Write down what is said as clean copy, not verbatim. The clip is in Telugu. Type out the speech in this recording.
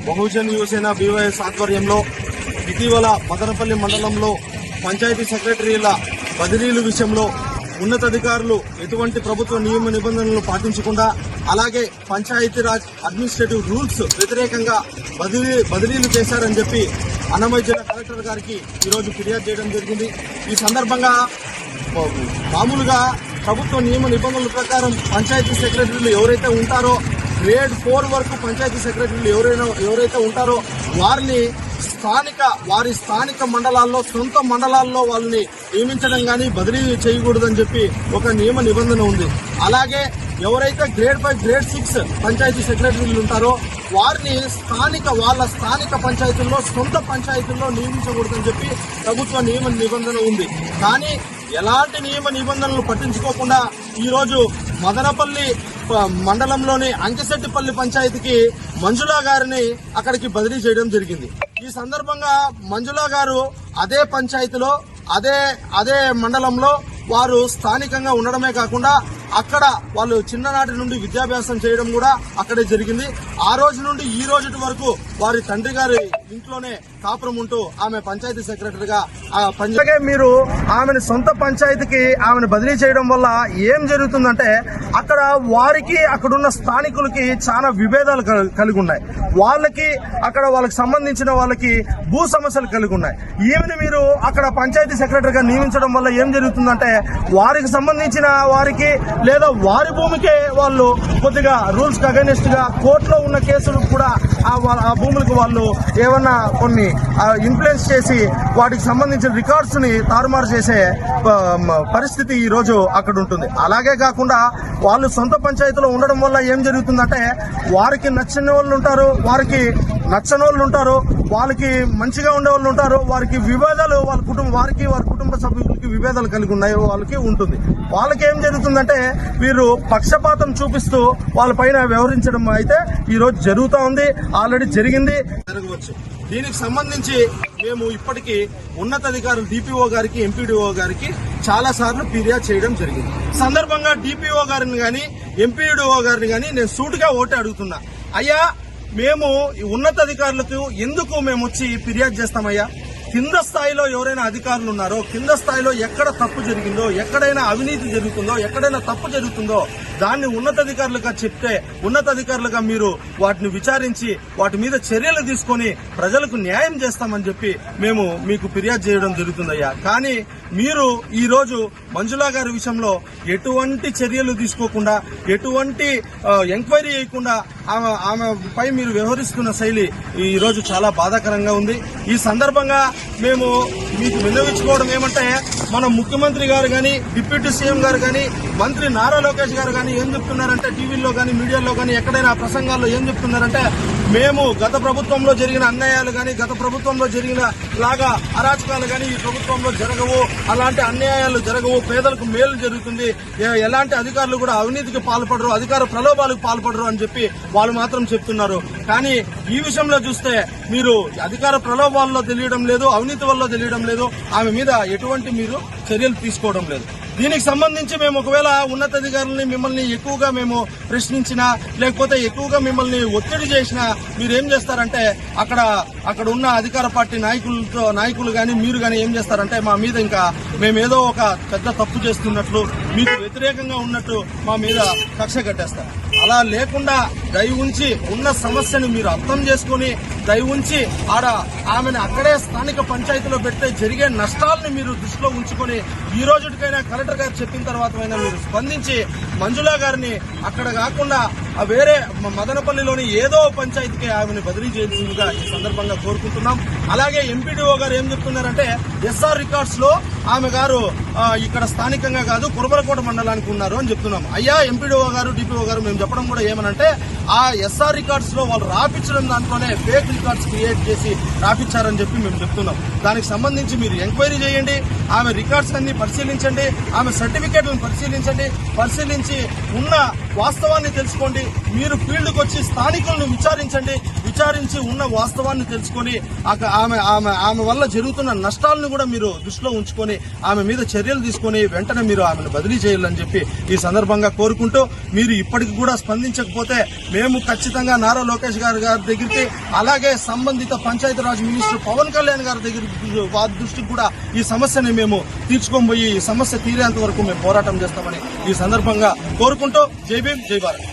బహుజన్ యువసేన బీవైఎస్ ఆధ్వర్యంలో ఇటీవల మదనపల్లి మండలంలో పంచాయతీ సెక్రటరీల బదిలీల విషయంలో ఉన్నతాధికారులు ఎటువంటి ప్రభుత్వ నియమ నిబంధనలను పాటించకుండా అలాగే పంచాయతీరాజ్ అడ్మినిస్ట్రేటివ్ రూల్స్ వ్యతిరేకంగా బదిలీలు చేశారని చెప్పి అన్నమయ్య జిల్లా కలెక్టర్ గారికి ఈరోజు ఫిర్యాదు చేయడం జరిగింది. ఈ సందర్భంగా మామూలుగా ప్రభుత్వ నియమ నిబంధనల ప్రకారం పంచాయతీ సెక్రటరీలు ఎవరైతే ఉంటారో గ్రేడ్ 4 వరకు పంచాయతీ సెక్రటరీలు ఎవరైతే ఉంటారో వారి స్థానిక మండలాల్లో సొంత మండలాల్లో వాళ్ళని నియమించడం కానీ బదిలీ చేయకూడదని చెప్పి ఒక నియమ నిబంధన ఉంది. అలాగే ఎవరైతే గ్రేడ్ 5 గ్రేడ్ 6 పంచాయతీ సెక్రటరీలు ఉంటారో వారిని వాళ్ళ స్థానిక పంచాయతీల్లో సొంత పంచాయతీల్లో నియమించకూడదని చెప్పి ప్రభుత్వ నియమ నిబంధన ఉంది. కానీ ఎలాంటి నియమ నిబంధనలు పట్టించుకోకుండా ఈరోజు మదనపల్లి మండలంలోని అంకిశెట్టిపల్లి పంచాయతీకి మంజులా గారిని అక్కడికి బదిలీ చేయడం జరిగింది. ఈ సందర్భంగా మంజులా గారు అదే పంచాయతీలో అదే మండలంలో వారు స్థానికంగా ఉండడమే కాకుండా అక్కడ వాళ్ళు చిన్ననాటి నుండి విద్యాభ్యాసం చేయడం కూడా అక్కడే జరిగింది. ఆ రోజు నుండి ఈ రోజు వరకు వారి తండ్రి గారి ఇంట్లోనే కాపురం ఉంటూ ఆమె పంచాయతీ సెక్రటరీగా మీరు ఆమెను సొంత పంచాయతీకి ఆమెను బదిలీ చేయడం వల్ల ఏం జరుగుతుందంటే అక్కడ వారికి అక్కడున్న స్థానికులకి చాలా విభేదాలు కలిగి ఉన్నాయి. వాళ్ళకి సంబంధించిన వాళ్ళకి భూ సమస్యలు కలిగి ఉన్నాయి. ఈమెను మీరు అక్కడ పంచాయతీ సెక్రటరీగా నియమించడం వల్ల ఏం జరుగుతుందంటే వారికి సంబంధించిన వారికి లేదా వారి భూమికే వాళ్ళు కొద్దిగా రూల్స్ కి అగైనెస్ట్ గా కోర్టులో ఉన్న కేసులకు కూడా ఆ భూములకు వాళ్ళు ఏమన్నా కొన్ని ఇన్ఫ్లుయెన్స్ చేసి వాటికి సంబంధించిన రికార్డ్స్ ని తారుమారు చేసే పరిస్థితి ఈ రోజు అక్కడ ఉంటుంది. అలాగే కాకుండా వాళ్ళు సొంత పంచాయతీలో ఉండడం వల్ల ఏం జరుగుతుందంటే వారికి నచ్చని వాళ్ళు ఉంటారు, వారికి నచ్చని వాళ్ళు ఉంటారు, వాళ్ళకి మంచిగా ఉండే వాళ్ళు ఉంటారు, వారికి విభేదాలు వారి కుటుంబ సభ్యులకి విభేదాలు కలిగి ఉన్నాయి వాళ్ళకి ఉంటుంది. వాళ్ళకి ఏం జరుగుతుందంటే వీరు పక్షపాతం చూపిస్తూ వాళ్ళ పైన వ్యవహరించడం అయితే ఈ రోజు జరుగుతూ ఉంది, ఆల్రెడీ జరగవచ్చు. దీనికి సంబంధించి మేము ఇప్పటికీ ఉన్నతాధికారులు డిపిఓ గారికి ఎంపీడీఓ గారికి చాలా సార్లు ఫిర్యాదు చేయడం జరిగింది. సందర్భంగా డిపిఓ గారిని గాని ఎంపీడీఓ గారిని గాని నేను సూటిగా ఓటే అడుగుతున్నా, అయ్యా మేము ఉన్నతాధికారులకు ఎందుకు మేము వచ్చి ఫిర్యాదు చేస్తామయ్యా? కింద స్థాయిలో ఎవరైనా అధికారులు ఉన్నారో, కింద స్థాయిలో ఎక్కడ తప్పు జరిగిందో, ఎక్కడైనా అవినీతి జరుగుతుందో, ఎక్కడైనా తప్పు జరుగుతుందో దాన్ని ఉన్నతాధికారులుగా చెప్తే ఉన్నతాధికారులుగా మీరు వాటిని విచారించి వాటి మీద చర్యలు తీసుకొని ప్రజలకు న్యాయం చేస్తామని చెప్పి మేము మీకు ఫిర్యాదు చేయడం జరుగుతుందయ్యా. కానీ మీరు ఈ రోజు మంజులా గారి విషయంలో ఎటువంటి చర్యలు తీసుకోకుండా, ఎటువంటి ఎంక్వైరీ చేయకుండా ఆమెపై మీరు వ్యవహరిస్తున్న శైలి ఈ రోజు చాలా బాధాకరంగా ఉంది. ఈ సందర్భంగా మేము మీకు విన్నవించుకోవడం ఏమంటే, మన ముఖ్యమంత్రి గారు గాని, డిప్యూటీ సీఎం గారు గాని, మంత్రి నారా లోకేష్ గారు గాని ఏం చెప్తున్నారంటే, టీవీల్లో గాని మీడియాలో గాని ఎక్కడైనా ప్రసంగాల్లో ఏం చెప్తున్నారంటే, మేము గత ప్రభుత్వంలో జరిగిన అన్యాయాలు గాని, గత ప్రభుత్వంలో జరిగిన లాగా అరాచకాలు గాని ఈ ప్రభుత్వంలో జరగవు, అలాంటి అన్యాయాలు జరగవు, పేదలకు మేలు జరుగుతుంది, ఎలాంటి అధికారులు కూడా అవినీతికి పాల్పడరు, అధికార ప్రలోభాలకు పాల్పడరు అని చెప్పి వాళ్ళు మాత్రం చెప్తున్నారు. కానీ ఈ విషయంలో చూస్తే మీరు అధికార ప్రలోభాల్లో తెలియడం లేదు, అవినీతి వల్ల తెలియడం లేదు, ఆమె మీద ఎటువంటి మీరు చర్యలు తీసుకోవడం లేదు. దీనికి సంబంధించి మేము ఒకవేళ ఉన్నతాధికారులని మిమ్మల్ని ఎక్కువగా మేము ప్రశ్నించినా, లేకపోతే ఎక్కువగా మిమ్మల్ని ఒత్తిడి చేసినా మీరేం చేస్తారంటే అక్కడ ఉన్న అధికార పార్టీ నాయకులు గాని మీరు గాని ఏం చేస్తారంటే మా మీద ఇంకా మేమేదో ఒక పెద్ద తప్పు చేస్తున్నట్లు, మీకు వ్యతిరేకంగా ఉన్నట్టు మా మీద కక్ష కట్టేస్తారు. అలా లేకుండా దయ ఉంచి ఉన్న సమస్యను మీరు అర్థం చేసుకుని దయ ఉంచి ఆమెను అక్కడే స్థానిక పంచాయతీలో పెడితే జరిగే నష్టాలను మీరు దృష్టిలో ఉంచుకొని ఈ రోజుకైనా కలెక్టర్ గారు చెప్పిన తర్వాత మీరు స్పందించి మంజులా గారిని అక్కడ కాకుండా వేరే మదనపల్లిలోని ఏదో పంచాయతీకి ఆమెను బదిలీ చేయాల్సిందిగా ఈ సందర్భంగా కోరుకుంటున్నాం. అలాగే ఎంపీడీఓ గారు ఏం చెప్తున్నారంటే ఎస్ఆర్ రికార్డ్స్ లో ఆమె గారు ఇక్కడ స్థానికంగా కాదు కురబలకోట మండలానికి ఉన్నారు అని చెప్తున్నాం. అయ్యా ఎంపీడీఓ గారు డిపిఓ గారు మేము చెప్పడం కూడా ఏమనంటే ఆ ఎస్ఆర్ రికార్డ్స్ లో వాళ్ళు రాపించడం దాంట్లోనే ఫేక్ రికార్డ్స్ క్రియేట్ చేసి రాపించారని చెప్పి మేము చెప్తున్నాం. దానికి సంబంధించి మీరు ఎంక్వైరీ చేయండి, ఆమె రికార్డ్స్ అన్ని పరిశీలించండి, ఆమె సర్టిఫికేట్లను పరిశీలించి ఉన్న వాస్తవాన్ని తెలుసుకోండి. మీరు ఫీల్డ్కి వచ్చి స్థానికులను విచారించి ఉన్న వాస్తవాన్ని తెలుసుకొని ఆమె వల్ల జరుగుతున్న నష్టాలను కూడా మీరు దృష్టిలో ఉంచుకొని ఆమె మీద చర్యలు తీసుకొని వెంటనే మీరు ఆమెను బదిలీ చేయాలని చెప్పి ఈ సందర్భంగా కోరుకుంటూ, మీరు ఇప్పటికి కూడా స్పందించకపోతే మేము ఖచ్చితంగా నారా లోకేష్ గారి దగ్గరికి అలాగే సంబంధిత పంచాయతీరాజ్ మినిస్టర్ పవన్ కళ్యాణ్ గారి దగ్గరికి వారి దృష్టికి కూడా ఈ సమస్యని మేము తీర్చుకొని పోయి ఈ సమస్య తీరేంత వరకు మేము పోరాటం చేస్తామని ఈ సందర్భంగా కోరుకుంటూ జై భీమ్ జై భారత్.